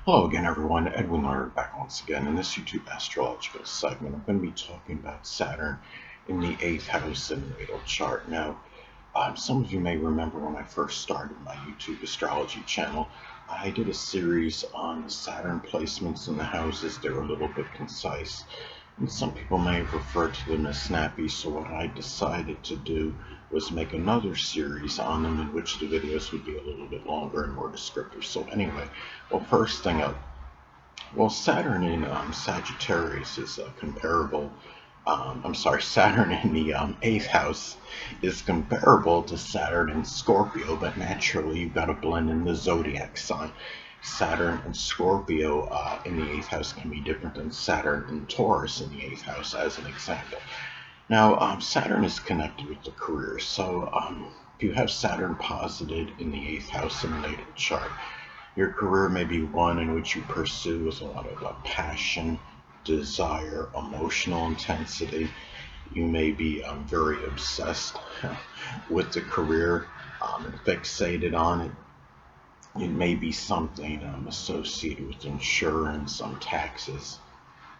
Hello again, everyone. Edwin Learnard back once again. In this YouTube astrological segment, I'm going to be talking about Saturn in the 8th house in the natal chart. Now, some of you may remember when I first started my YouTube astrology channel, I did a series on the Saturn placements in the houses. They were a little bit concise, and some people may have referred to them as snappy, so what I decided to do was make another series on them in which the videos would be a little bit longer and more descriptive. So anyway, well, first thing up, well, Saturn in Sagittarius is comparable. Saturn in the 8th house is comparable to Saturn in Scorpio, but naturally you've got to blend in the zodiac sign. Saturn and Scorpio in the 8th house can be different than Saturn and Taurus in the 8th house, as an example. Now, Saturn is connected with the career, so if you have Saturn posited in the 8th house in the natal chart, your career may be one in which you pursue with a lot of passion, desire, emotional intensity. You may be very obsessed with the career and fixated on it. It may be something associated with insurance, taxes,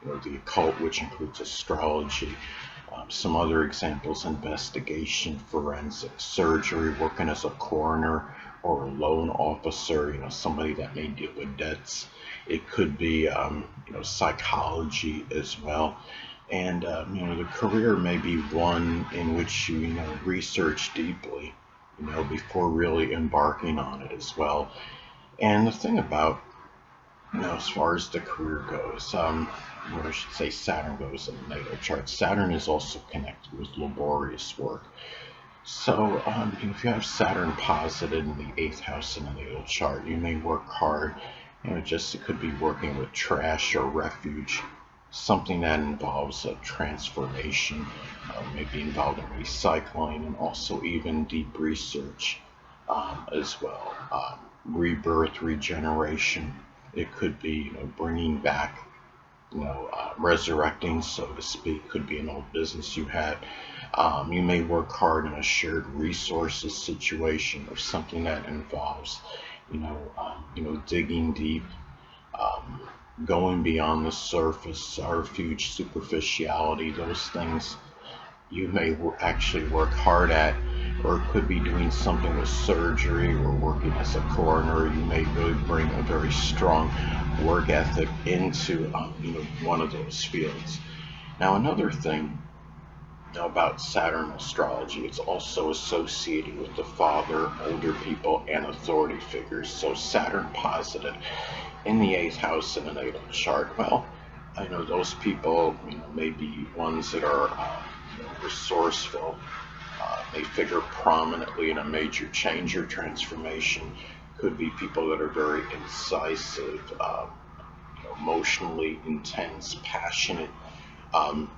the occult, which includes astrology. Some other examples: investigation, forensic surgery, working as a coroner or a loan officer, somebody that may deal with debts. It could be, psychology as well. And, the career may be one in which you research deeply, before really embarking on it as well. And the thing about, as far as the career goes, or I should say Saturn goes in the natal chart, Saturn is also connected with laborious work. So, if you have Saturn posited in the 8th house in the natal chart, you may work hard. It could be working with trash or refuge, something that involves a transformation, maybe involved in recycling, and also even deep research as well. Rebirth, regeneration. It could be, bringing back, resurrecting, so to speak. Could be an old business you had. You may work hard in a shared resources situation or something that involves, digging deep, um, going beyond the surface, refuge, superficiality. Those things you may actually work hard at, or it could be doing something with surgery or working as a coroner. You may really bring a very strong work ethic into one of those fields. Now, another thing about Saturn astrology, it's also associated with the father, older people, and authority figures. So Saturn posited in the 8th house in a natal chart, well, I know those people, may be ones that are resourceful. They figure prominently in a major change or transformation. Could be people that are very incisive, emotionally intense, passionate, um,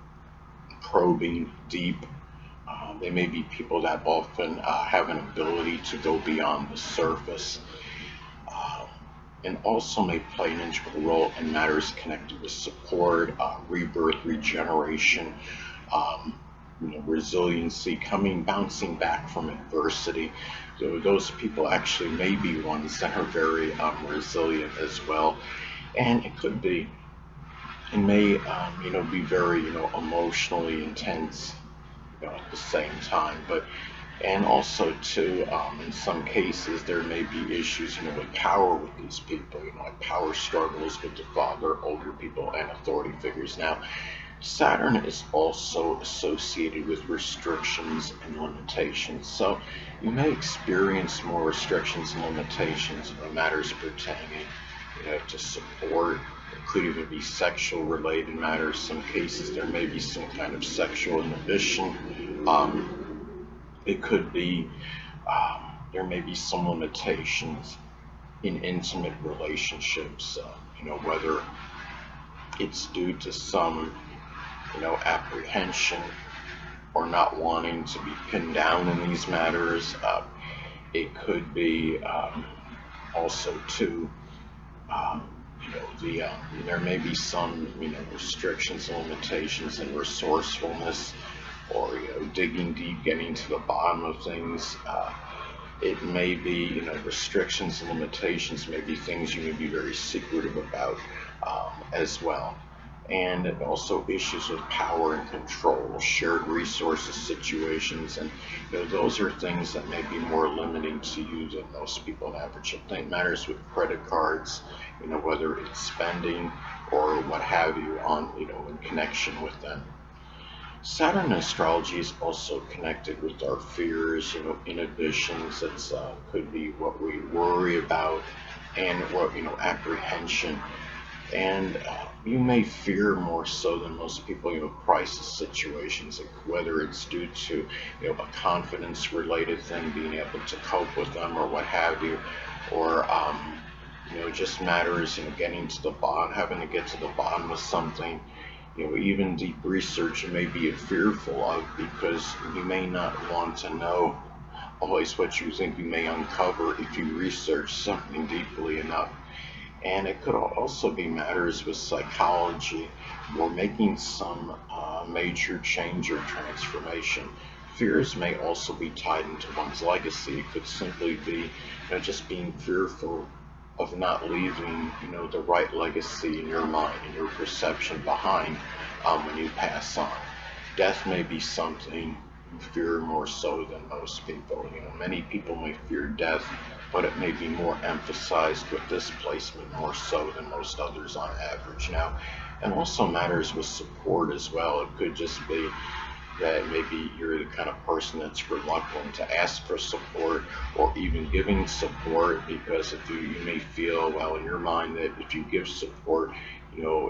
probing, deep. They may be people that often have an ability to go beyond the surface, uh, and also may play an integral role in matters connected with support, rebirth, regeneration, um, resiliency, bouncing back from adversity. So those people actually may be ones that are very resilient as well. And it could be, it may, be very, emotionally intense, at the same time. And also too, in some cases, there may be issues, with power with these people, like power struggles with the father, older people, and authority figures. Now, Saturn is also associated with restrictions and limitations. So you may experience more restrictions and limitations in matters pertaining, to support. It could even be sexual related matters. Some cases there may be some kind of sexual inhibition. It could be, there may be some limitations in intimate relationships, whether it's due to some, apprehension or not wanting to be pinned down in these matters. It could be, also too, um, there may be some, restrictions and limitations in resourcefulness, or digging deep, getting to the bottom of things. It may be, restrictions and limitations may be things you may be very secretive about as well. And also issues with power and control, shared resources situations, and those are things that may be more limiting to you than most people on average. I think matters with credit cards, whether it's spending or what have you on, in connection with them. Saturn astrology is also connected with our fears, inhibitions. It's could be what we worry about, and what apprehension. And you may fear more so than most people, crisis situations, like whether it's due to a confidence-related thing, being able to cope with them, or what have you, or just matters, getting to the bottom, having to get to the bottom of something. Even deep research you may be fearful of, because you may not want to know always what you think you may uncover if you research something deeply enough. And it could also be matters with psychology, or making some major change or transformation. Fears may also be tied into one's legacy. It could simply be, just being fearful of not leaving, the right legacy in your mind and your perception behind when you pass on. Death may be something you fear more so than most people. Many people may fear death, but it may be more emphasized with displacement more so than most others on average. Now, and also matters with support as well. It could just be that maybe you're the kind of person that's reluctant to ask for support, or even giving support, because if you may feel, well, in your mind, that if you give support,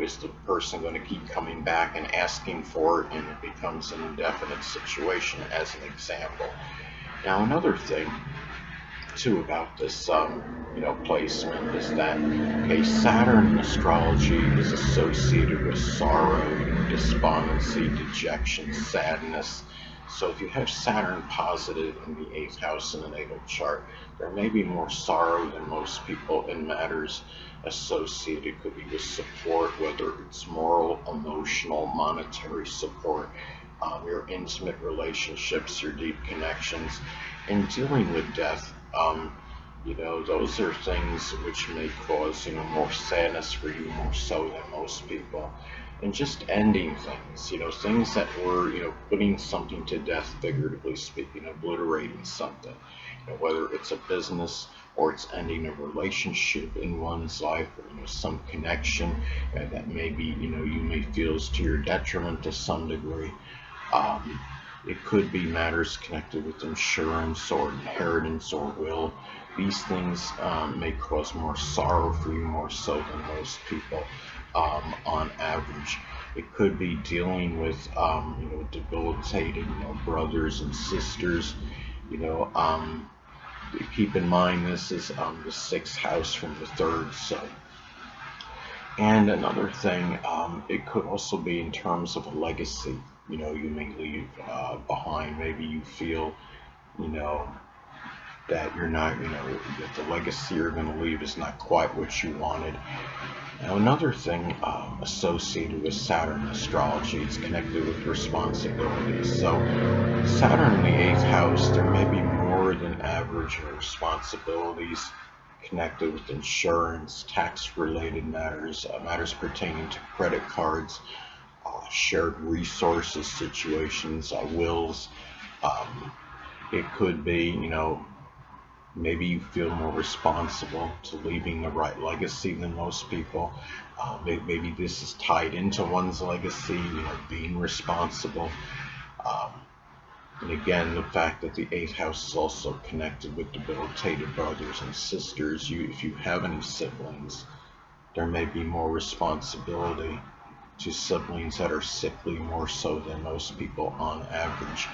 is the person going to keep coming back and asking for it, and it becomes an indefinite situation, as an example. Now, another thing too about this placement is that, okay, Saturn in astrology is associated with sorrow, despondency, dejection, sadness. So if you have Saturn positive in the 8th house in the natal chart, there may be more sorrow than most people in matters associated, could be with support, whether it's moral, emotional, monetary support, your intimate relationships, your deep connections, and dealing with death. Those are things which may cause, more sadness for you more so than most people. And just ending things, things that were, putting something to death, figuratively speaking, obliterating something, whether it's a business, or it's ending a relationship in one's life, or, some connection that maybe, you may feel is to your detriment to some degree. Um, it could be matters connected with insurance, or inheritance, or will. These things may cause more sorrow for you more so than most people on average. It could be dealing with, debilitating, brothers and sisters. You know, um, Keep in mind this is the 6th house from the 3rd, so. And another thing, it could also be in terms of a legacy, you may leave behind. Maybe you feel, you know, that you're not, that the legacy you're going to leave is not quite what you wanted. Now, another thing associated with Saturn astrology is connected with responsibilities. So, Saturn in the 8th house, there may be more than average responsibilities connected with insurance, tax-related matters, matters pertaining to credit cards, shared resources situations, wills. Um, it could be, maybe you feel more responsible to leaving the right legacy than most people. Maybe this is tied into one's legacy, being responsible. Um, and again, the fact that the 8th house is also connected with debilitated brothers and sisters. If you have any siblings, there may be more responsibility to siblings that are sickly more so than most people on average.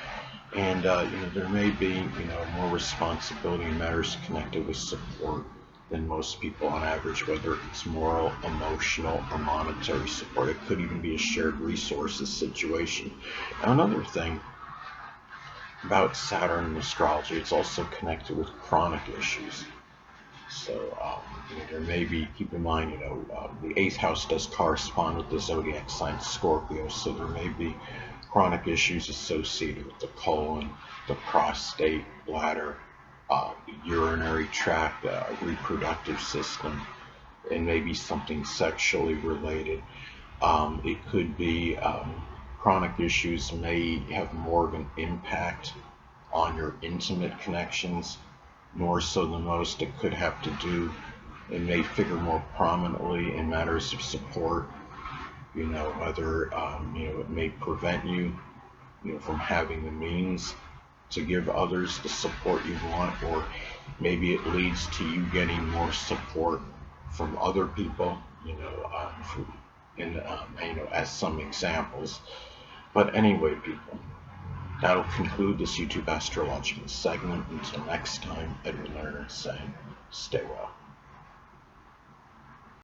And there may be more responsibility in matters connected with support than most people on average, whether it's moral, emotional, or monetary support. It could even be a shared resources situation. Now, another thing about Saturn in astrology, it's also connected with chronic issues. So there may be, keep in mind, the 8th house does correspond with the zodiac sign Scorpio, so there may be chronic issues associated with the colon, the prostate, bladder, urinary tract, reproductive system, and maybe something sexually related. It could be chronic issues may have more of an impact on your intimate connections, more so than most. It could have to do, it may figure more prominently in matters of support, whether, it may prevent you, from having the means to give others the support you want, or maybe it leads to you getting more support from other people, as some examples. But anyway, people, that'll conclude this YouTube astrological segment. Until next time, Edwin Learnard saying, stay well.